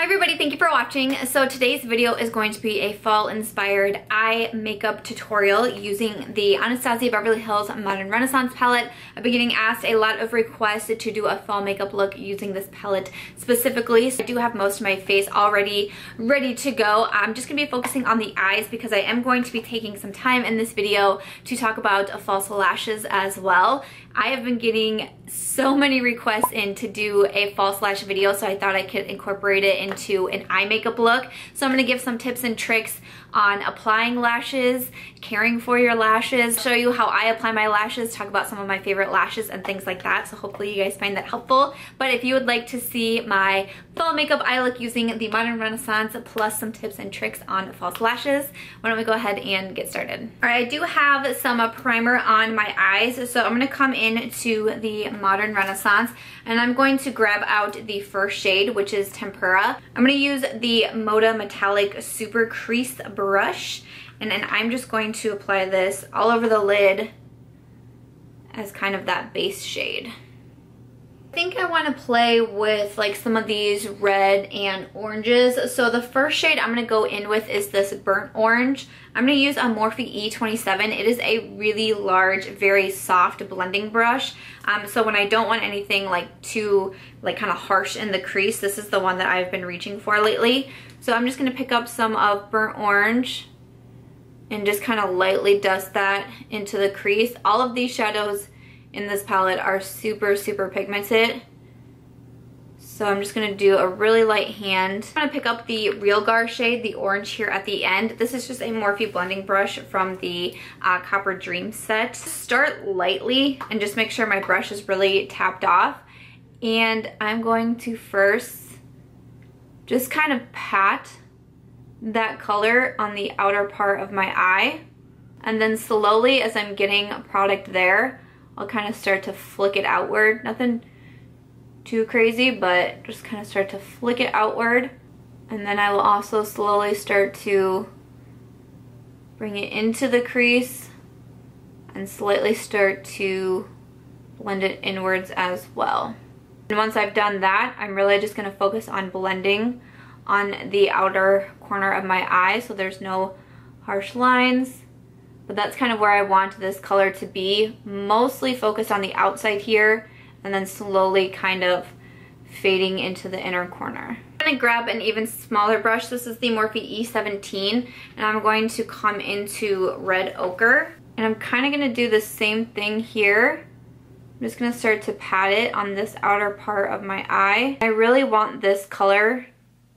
Hi everybody, thank you for watching. So today's video is going to be a fall inspired eye makeup tutorial using the Anastasia Beverly Hills Modern Renaissance palette. I've been getting asked a lot of requests to do a fall makeup look using this palette specifically. So I do have most of my face already ready to go. I'm just gonna be focusing on the eyes because I am going to be taking some time in this video to talk about false lashes as well. I have been getting so many requests in to do a false lash video, so I thought I could incorporate it into an eye makeup look. So I'm going to give some tips and tricks on applying lashes, caring for your lashes, show you how I apply my lashes, talk about some of my favorite lashes and things like that. So hopefully you guys find that helpful. But if you would like to see my fall makeup eye look using the Modern Renaissance plus some tips and tricks on false lashes, why don't we go ahead and get started. Alright, I do have some primer on my eyes, so I'm going to come into the Modern Renaissance and I'm going to grab out the first shade, which is Tempera. I'm going to use the Moda Metallic Super Crease brush, and then I'm just going to apply this all over the lid as kind of that base shade. I think I want to play with like some of these red and oranges. So the first shade I'm going to go in with is this burnt orange. I'm going to use a Morphe E27. It is a really large, very soft blending brush. So when I don't want anything like too like kind of harsh in the crease, this is the one that I've been reaching for lately. So I'm just going to pick up some of burnt orange and just kind of lightly dust that into the crease. All of these shadows in this palette are super pigmented, so I'm just gonna do a really light hand. I'm gonna pick up the Real Gar shade, the orange here at the end. This is just a Morphe blending brush from the Copper Dream set. Start lightly and just make sure my brush is really tapped off, and I'm going to first just kind of pat that color on the outer part of my eye, and then slowly as I'm getting product there, I'll kind of start to flick it outward. Nothing too crazy, but just kind of start to flick it outward. And then I will also slowly start to bring it into the crease and slightly start to blend it inwards as well. And once I've done that, I'm really just going to focus on blending on the outer corner of my eye so there's no harsh lines. But that's kind of where I want this color to be, mostly focused on the outside here and then slowly kind of fading into the inner corner. I'm going to grab an even smaller brush. This is the Morphe E17, and I'm going to come into Red Ochre, and I'm kind of going to do the same thing here. I'm just going to start to pat it on this outer part of my eye. I really want this color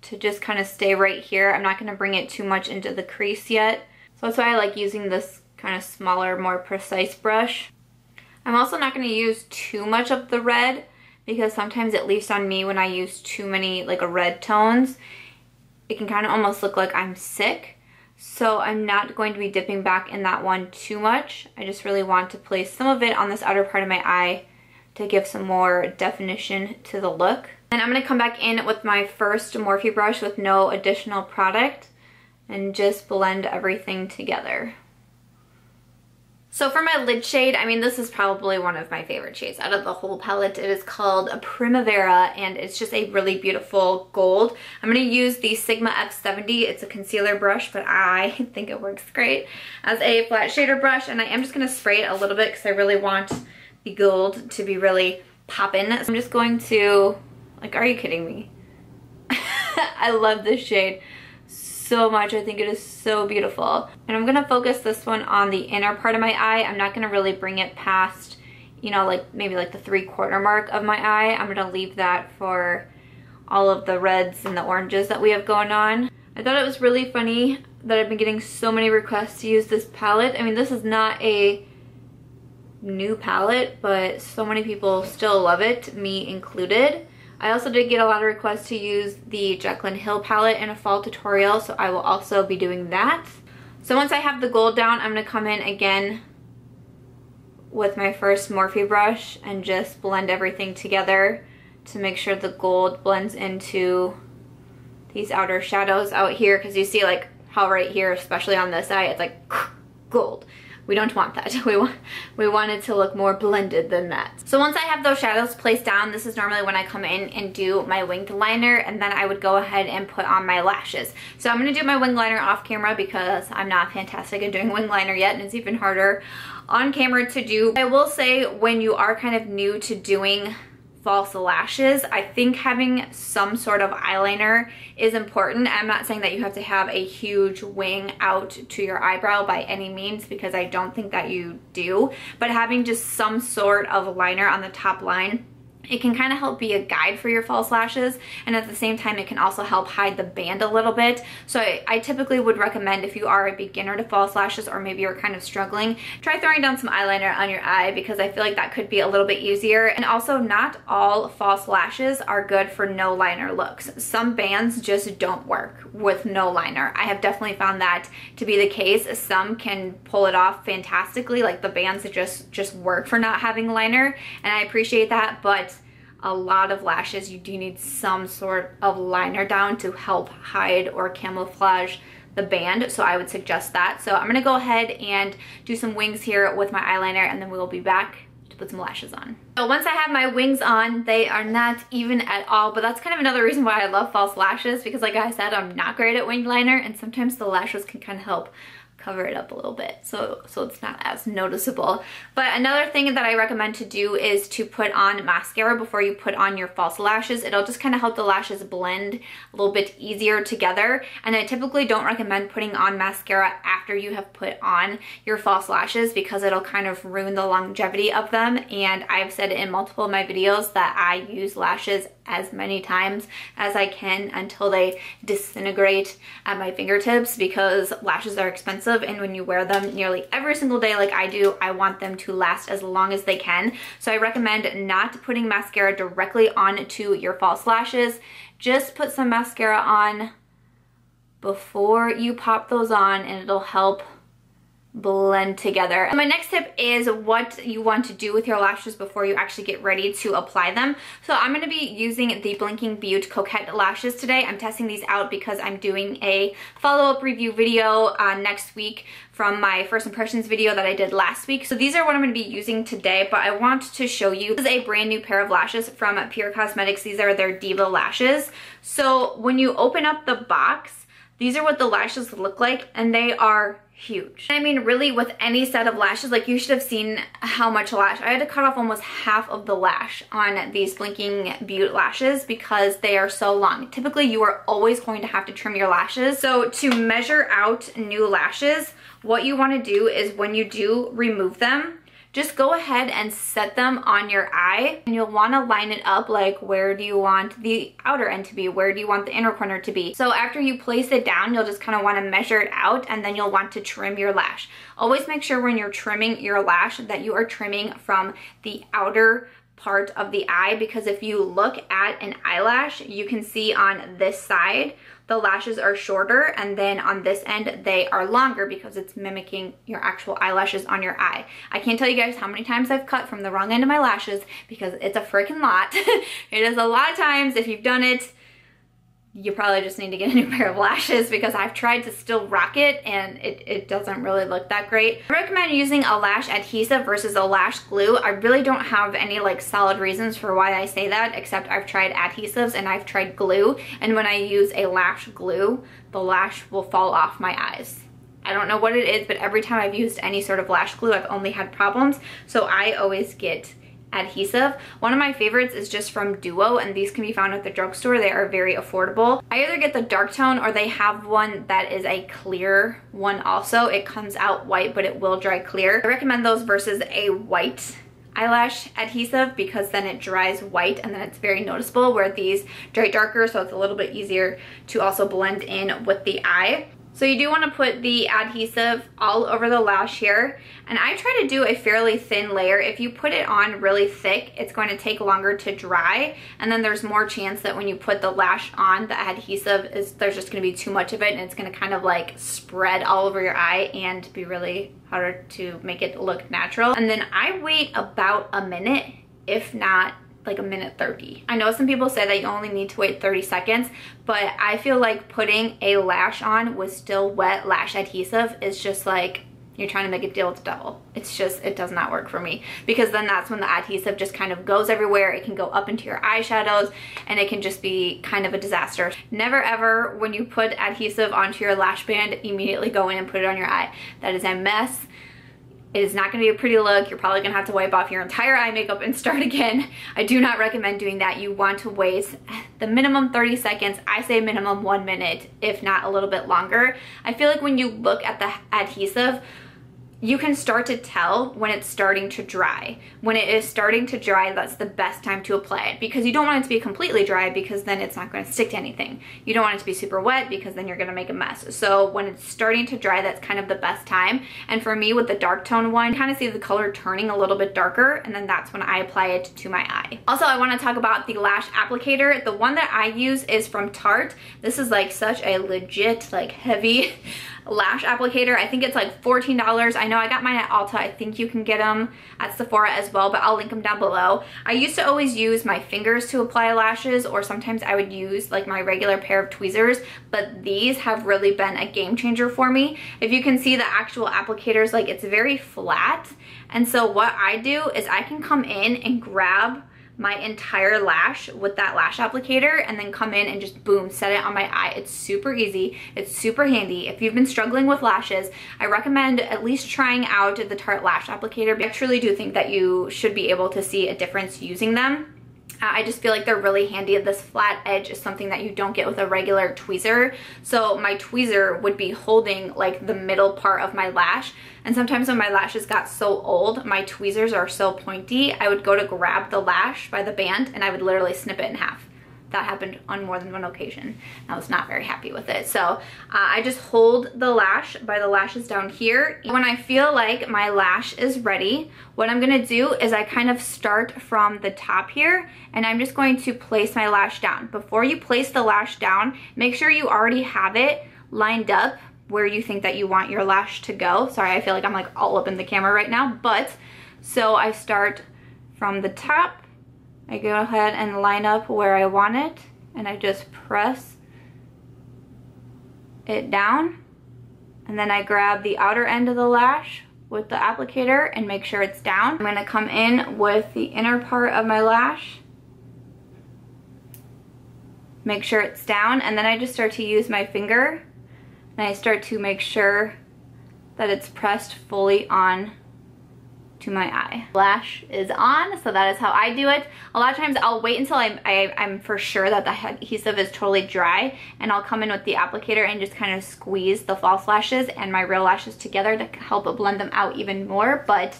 to just kind of stay right here. I'm not going to bring it too much into the crease yet. So that's why I like using this kind of smaller, more precise brush. I'm also not going to use too much of the red because sometimes it leaves on me when I use too many like red tones. It can kind of almost look like I'm sick. So I'm not going to be dipping back in that one too much. I just really want to place some of it on this outer part of my eye to give some more definition to the look. And I'm going to come back in with my first Morphe brush with no additional product and just blend everything together. So for my lid shade, I mean, this is probably one of my favorite shades out of the whole palette. It is called Primavera, and it's just a really beautiful gold. I'm going to use the Sigma F70. It's a concealer brush, but I think it works great as a flat shader brush, and I am just going to spray it a little bit because I really want the gold to be really poppin'. So I'm just going to, like, are you kidding me? I love this shade so much. I think it is so beautiful. And I'm gonna focus this one on the inner part of my eye. I'm not gonna really bring it past, you know, like maybe like the 3/4 mark of my eye. I'm gonna leave that for all of the reds and the oranges that we have going on. I thought it was really funny that I've been getting so many requests to use this palette. I mean, this is not a new palette, but so many people still love it, me included. I also did get a lot of requests to use the Jaclyn Hill palette in a fall tutorial, so I will also be doing that. So once I have the gold down, I'm going to come in again with my first Morphe brush and just blend everything together to make sure the gold blends into these outer shadows out here, because you see like how right here, especially on this eye, it's like gold. we don't want that. We want it to look more blended than that. So once I have those shadows placed down, this is normally when I come in and do my winged liner, and then I would go ahead and put on my lashes. So I'm going to do my wing liner off camera because I'm not fantastic at doing wing liner yet, and it's even harder on camera to do. I will say, when you are kind of new to doing false lashes, I think having some sort of eyeliner is important. I'm not saying that you have to have a huge wing out to your eyebrow by any means, because I don't think that you do, but having just some sort of liner on the top line, it can kind of help be a guide for your false lashes, and at the same time it can also help hide the band a little bit. So I typically would recommend, if you are a beginner to false lashes, or maybe you're kind of struggling, try throwing down some eyeliner on your eye, because I feel like that could be a little bit easier. And also, not all false lashes are good for no liner looks. Some bands just don't work with no liner. I have definitely found that to be the case. Some can pull it off fantastically, like the bands that just work for not having liner, and I appreciate that, but a lot of lashes, you do need some sort of liner down to help hide or camouflage the band. So I would suggest that. So I'm gonna go ahead and do some wings here with my eyeliner, and then we will be back to put some lashes on. So once I have my wings on, they are not even at all, but that's kind of another reason why I love false lashes, because like I said, I'm not great at winged liner, and sometimes the lashes can kind of help cover it up a little bit, so it's not as noticeable. But another thing that I recommend to do is to put on mascara before you put on your false lashes. It'll just kind of help the lashes blend a little bit easier together, and I typically don't recommend putting on mascara after you have put on your false lashes, because it'll kind of ruin the longevity of them. And I've said in multiple of my videos that I use lashes as many times as I can until they disintegrate at my fingertips, because lashes are expensive, and when you wear them nearly every single day like I do, I want them to last as long as they can. So I recommend not putting mascara directly onto your false lashes. Just put some mascara on before you pop those on, and it'll help blend together. My next tip is what you want to do with your lashes before you actually get ready to apply them. So I'm going to be using the Blinking Beaute Coquette lashes today. I'm testing these out because I'm doing a follow-up review video next week from my first impressions video that I did last week. So these are what I'm going to be using today, but I want to show you, this is a brand new pair of lashes from Pure Cosmetics. These are their Diva lashes. So when you open up the box, these are what the lashes look like, and they are huge. I mean, really, with any set of lashes, like, you should have seen how much lash. I had to cut off almost half of the lash on these Blinking Beaute lashes because they are so long. Typically, you are always going to have to trim your lashes. So to measure out new lashes, what you want to do is, when you do remove them, just go ahead and set them on your eye, and you'll want to line it up, like, where do you want the outer end to be? Where do you want the inner corner to be? So after you place it down, you'll just kind of want to measure it out, and then you'll want to trim your lash. Always make sure when you're trimming your lash that you are trimming from the outer part of the eye, because if you look at an eyelash, you can see on this side the lashes are shorter, and then on this end they are longer, because it's mimicking your actual eyelashes on your eye. I can't tell you guys how many times I've cut from the wrong end of my lashes, because it's a freaking lot. It is a lot of times. If you've done it, you probably just need to get a new pair of lashes, because I've tried to still rock it and it doesn't really look that great. I recommend using a lash adhesive versus a lash glue. I really don't have any like solid reasons for why I say that, except I've tried adhesives and I've tried glue, and when I use a lash glue, the lash will fall off my eyes. I don't know what it is, but every time I've used any sort of lash glue, I've only had problems, so I always get adhesive. One of my favorites is just from Duo, and these can be found at the drugstore. They are very affordable. I either get the dark tone, or they have one that is a clear one also. It comes out white, but it will dry clear. I recommend those versus a white eyelash adhesive, because then it dries white and then it's very noticeable, where these dry darker, so it's a little bit easier to also blend in with the eye. So you do want to put the adhesive all over the lash here, and I try to do a fairly thin layer. If you put it on really thick, it's going to take longer to dry, and then there's more chance that when you put the lash on, the adhesive there's just going to be too much of it, and it's going to kind of like spread all over your eye and be really harder to make it look natural. And then I wait about a minute, if not like a minute 30. I know some people say that you only need to wait 30 seconds, but I feel like putting a lash on with still wet lash adhesive is just like you're trying to make a deal with the devil. It's just, it does not work for me, because then that's when the adhesive just kind of goes everywhere. It can go up into your eyeshadows and it can just be kind of a disaster. Never ever, when you put adhesive onto your lash band, immediately go in and put it on your eye. That is a mess. It is not going to be a pretty look. You're probably going to have to wipe off your entire eye makeup and start again. I do not recommend doing that. You want to wait the minimum 30 seconds. I say minimum 1 minute, if not a little bit longer. I feel like when you look at the adhesive, you can start to tell when it's starting to dry. When it is starting to dry, that's the best time to apply it, because you don't want it to be completely dry, because then it's not going to stick to anything. You don't want it to be super wet, because then you're going to make a mess. So when it's starting to dry, that's kind of the best time. And for me, with the dark tone one, kind of see the color turning a little bit darker, and then that's when I apply it to my eye. Also, I want to talk about the lash applicator. The one that I use is from Tarte. This is like such a legit, like heavy lash applicator. I think it's like $14. I know I got mine at Ulta. I think you can get them at Sephora as well, but I'll link them down below. I used to always use my fingers to apply lashes, or sometimes I would use like my regular pair of tweezers, but these have really been a game changer for me. If you can see the actual applicators, like it's very flat, and so what I do is I can come in and grab my entire lash with that lash applicator and then come in and just boom, set it on my eye. It's super easy. It's super handy. If you've been struggling with lashes, I recommend at least trying out the Tarte lash applicator. I truly do think that you should be able to see a difference using them. I just feel like they're really handy. This flat edge is something that you don't get with a regular tweezer. So my tweezer would be holding like the middle part of my lash. And sometimes when my lashes got so old, my tweezers are so pointy, I would go to grab the lash by the band and I would literally snip it in half. That happened on more than one occasion. I was not very happy with it. So I just hold the lash by the lashes down here. When I feel like my lash is ready, what I'm gonna do is I kind of start from the top here, and I'm just going to place my lash down. Before you place the lash down, make sure you already have it lined up where you think that you want your lash to go. Sorry, I feel like I'm like all up in the camera right now, but so I start from the top. I go ahead and line up where I want it, and I just press it down, and then I grab the outer end of the lash with the applicator and make sure it's down. I'm going to come in with the inner part of my lash, make sure it's down, and then I just start to use my finger and I start to make sure that it's pressed fully on to my eye. Lash is on, so that is how I do it. A lot of times I'll wait until I'm for sure that the adhesive is totally dry, and I'll come in with the applicator and just kind of squeeze the false lashes and my real lashes together to help blend them out even more, but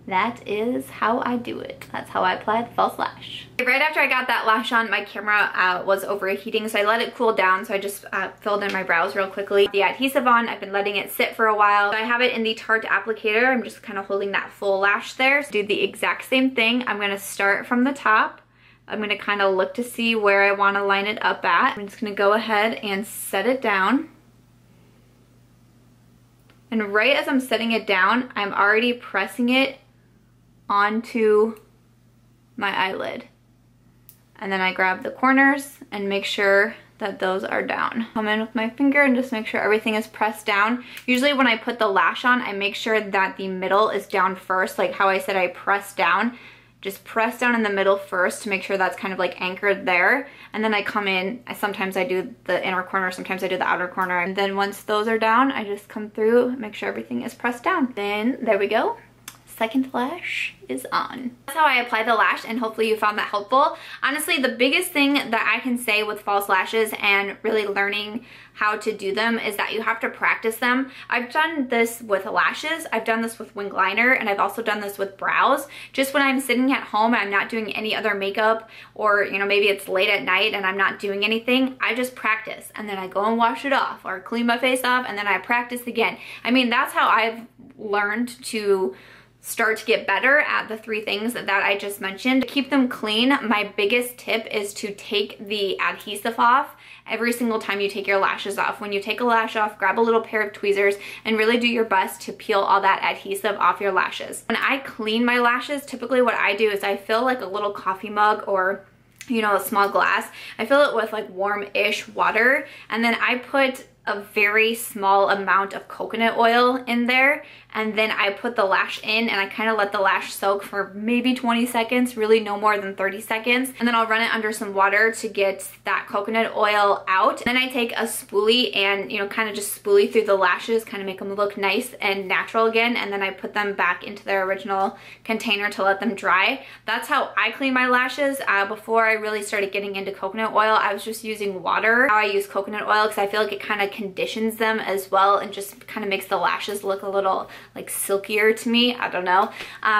that is how I do it. That's how I apply the false lash. Right after I got that lash on, my camera was overheating, so I let it cool down, so I just filled in my brows real quickly. The adhesive on, I've been letting it sit for a while. I have it in the Tarte applicator. I'm just kind of holding that full lash there. So do the exact same thing. I'm gonna start from the top. I'm gonna kind of look to see where I wanna line it up at. I'm just gonna go ahead and set it down. And right as I'm setting it down, I'm already pressing it onto my eyelid. And then I grab the corners and make sure that those are down. Come in with my finger and just make sure everything is pressed down. Usually when I put the lash on, I make sure that the middle is down first, like how I said I press down. Just press down in the middle first to make sure that's kind of like anchored there. And then I come in, sometimes I do the inner corner, sometimes I do the outer corner. And then once those are down, I just come through, make sure everything is pressed down. Then there we go. Second lash is on. That's how I apply the lash, and hopefully you found that helpful. Honestly, the biggest thing that I can say with false lashes and really learning how to do them is that you have to practice them. I've done this with lashes, I've done this with wing liner, and I've also done this with brows. Just when I'm sitting at home and I'm not doing any other makeup, or you know, maybe it's late at night and I'm not doing anything, I just practice, and then I go and wash it off or clean my face off, and then I practice again. I mean, that's how I've learned to start to get better at the three things that I just mentioned. To keep them clean, my biggest tip is to take the adhesive off every single time you take your lashes off. When you take a lash off, grab a little pair of tweezers and really do your best to peel all that adhesive off your lashes. When I clean my lashes, typically what I do is I fill like a little coffee mug or, you know, a small glass. I fill it with like warm-ish water, and then I put a very small amount of coconut oil in there, and then I put the lash in and I kind of let the lash soak for maybe 20 seconds, really no more than 30 seconds. And then I'll run it under some water to get that coconut oil out. And then I take a spoolie and, you know, kind of just spoolie through the lashes, kind of make them look nice and natural again. And then I put them back into their original container to let them dry. That's how I clean my lashes. Before I really started getting into coconut oil, I was just using water. Now I use coconut oil because I feel like it kind of conditions them as well and just kind of makes the lashes look a little like silkier to me. I don't know.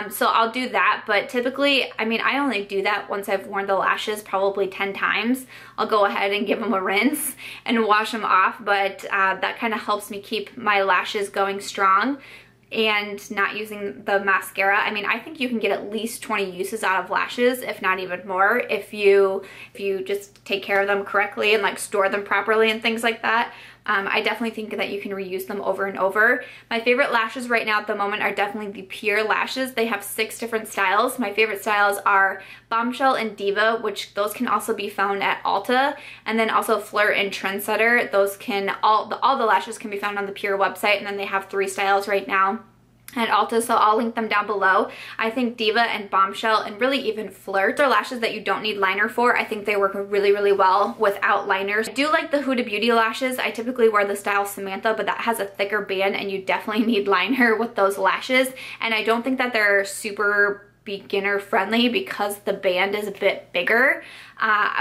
So I'll do that, but typically, I mean, I only do that once I've worn the lashes probably 10 times. I'll go ahead and give them a rinse and wash them off, but that kind of helps me keep my lashes going strong and not using the mascara. I mean, I think you can get at least 20 uses out of lashes, if not even more, if you just take care of them correctly and like store them properly and things like that. I definitely think that you can reuse them over and over. My favorite lashes right now at the moment are definitely the Pur Lashes. They have 6 different styles. My favorite styles are Bombshell and Diva, which those can also be found at Ulta, and then also Flirt and Trendsetter. Those can, all the lashes can be found on the Pur website, and then they have 3 styles right now at Ulta, so I'll link them down below. I think Diva and Bombshell and really even Flirt are lashes that you don't need liner for. I think they work really, really well without liners. I do like the Huda Beauty lashes. I typically wear the style Samantha, but that has a thicker band and you definitely need liner with those lashes. And I don't think that they're super beginner friendly because the band is a bit bigger.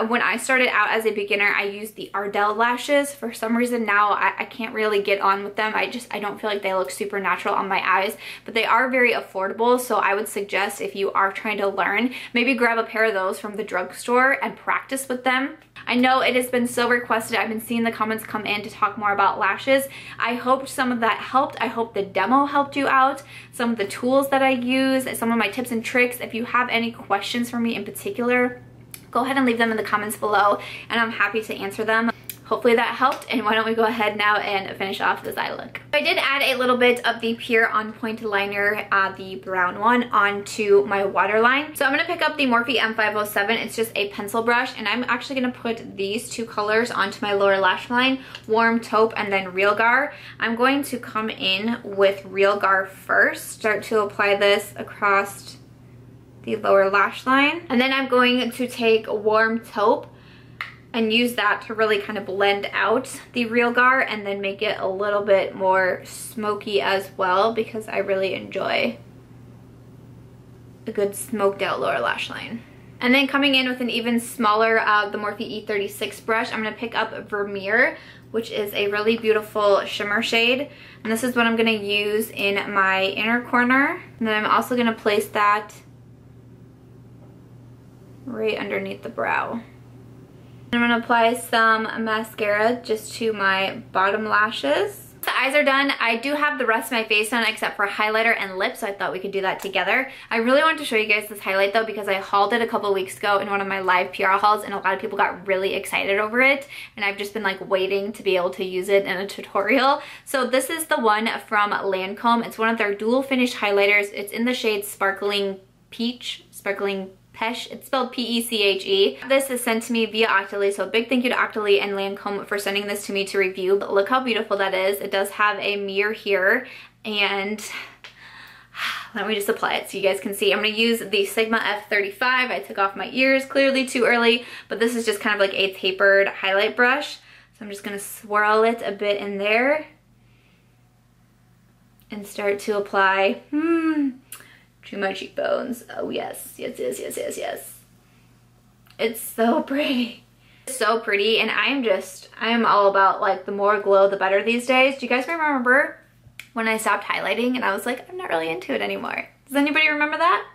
When I started out as a beginner, I used the Ardell lashes. For some reason now I can't really get on with them. I don't feel like they look super natural on my eyes, but they are very affordable. So I would suggest if you are trying to learn, maybe grab a pair of those from the drugstore and practice with them. I know it has been so requested. I've been seeing the comments come in to talk more about lashes. I hope some of that helped. I hope the demo helped you out. Some of the tools that I use, some of my tips and tricks. If you have any questions for me in particular, go ahead and leave them in the comments below and I'm happy to answer them. Hopefully that helped, and why don't we go ahead now and finish off this eye look. I did add a little bit of the Pure On Point liner, the brown one, onto my waterline. So I'm going to pick up the Morphe M507. It's just a pencil brush, and I'm actually going to put these 2 colors onto my lower lash line, Warm Taupe and then Real Gar. I'm going to come in with Real Gar first, start to apply this across the lower lash line, and then I'm going to take Warm Taupe and use that to really kind of blend out the Real Gar and then make it a little bit more smoky as well, because I really enjoy a good smoked out lower lash line. And then coming in with an even smaller, the Morphe E36 brush, I'm going to pick up Vermeer, which is a really beautiful shimmer shade. And this is what I'm going to use in my inner corner. And then I'm also going to place that right underneath the brow. I'm going to apply some mascara just to my bottom lashes. The eyes are done. I do have the rest of my face done except for highlighter and lips, so I thought we could do that together. I really wanted to show you guys this highlight though because I hauled it a couple weeks ago in one of my live PR hauls and a lot of people got really excited over it, and I've just been like waiting to be able to use it in a tutorial. So this is the one from Lancome. It's one of their dual finish highlighters. It's in the shade Sparkling Peche, Sparkling Peche. It's spelled P-E-C-H-E. This is sent to me via Octoly, so a big thank you to Octoly and Lancome for sending this to me to review. But look how beautiful that is. It does have a mirror here, and let me just apply it so you guys can see. I'm going to use the Sigma F35. I took off my ears, clearly too early, but this is just kind of like a tapered highlight brush. So I'm just going to swirl it a bit in there and start to apply to my cheekbones. Oh yes, yes, yes, yes, yes, yes. It's so pretty. It's so pretty, and I am all about like the more glow the better these days. Do you guys remember when I stopped highlighting and I was like, I'm not really into it anymore? Does anybody remember that?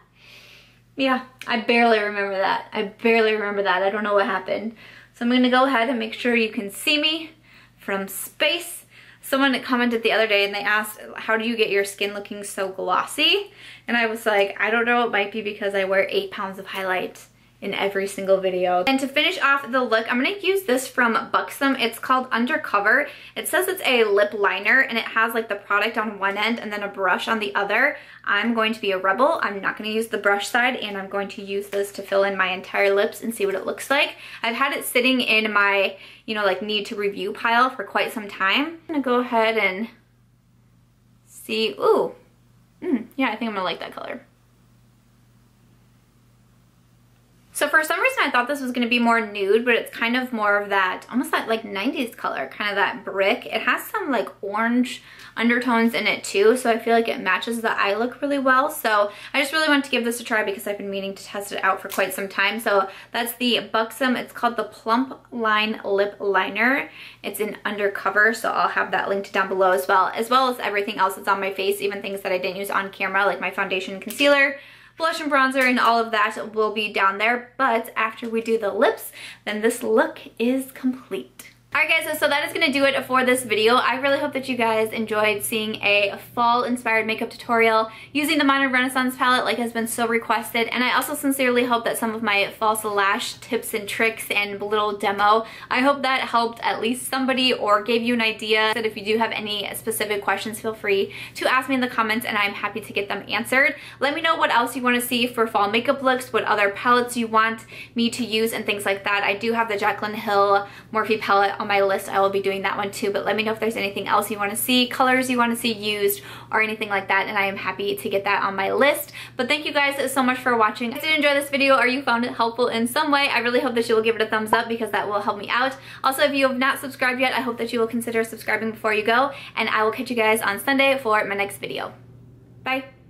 Yeah, I barely remember that. I barely remember that. I don't know what happened. So I'm gonna go ahead and make sure you can see me from space. Someone commented the other day and they asked, how do you get your skin looking so glossy? And I was like, I don't know, it might be because I wear 8 pounds of highlight in every single video. And to finish off the look, I'm gonna use this from Buxom. It's called Undercover. It says it's a lip liner and it has like the product on one end and then a brush on the other. I'm going to be a rebel. I'm not gonna use the brush side, and I'm going to use this to fill in my entire lips and see what it looks like. I've had it sitting in my, you know, like need to review pile for quite some time. I'm gonna go ahead and see, ooh, yeah, I think I'm gonna like that color. So for some reason I thought this was going to be more nude, but it's kind of more of that, almost that like 90s color, kind of that brick. It has some like orange undertones in it too, so I feel like it matches the eye look really well. So I just really wanted to give this a try because I've been meaning to test it out for quite some time. So that's the Buxom, it's called the Plump Line Lip Liner. It's in Undercover, so I'll have that linked down below as well as everything else that's on my face, even things that I didn't use on camera, like my foundation and concealer, blush and bronzer, and all of that will be down there. But after we do the lips, then this look is complete. Alright guys, so that is going to do it for this video. I really hope that you guys enjoyed seeing a fall inspired makeup tutorial using the Modern Renaissance palette like has been so requested, and I also sincerely hope that some of my false lash tips and tricks and little demo, I hope that helped at least somebody or gave you an idea. That if you do have any specific questions, feel free to ask me in the comments and I'm happy to get them answered. Let me know what else you want to see for fall makeup looks, what other palettes you want me to use and things like that. I do have the Jaclyn Hill Morphe palette on my list. I will be doing that one too, but let me know if there's anything else you want to see, colors you want to see used, or anything like that, and I am happy to get that on my list. But thank you guys so much for watching. If you did enjoy this video or you found it helpful in some way, I really hope that you will give it a thumbs up because that will help me out. Also, if you have not subscribed yet, I hope that you will consider subscribing before you go, and I will catch you guys on Sunday for my next video. Bye!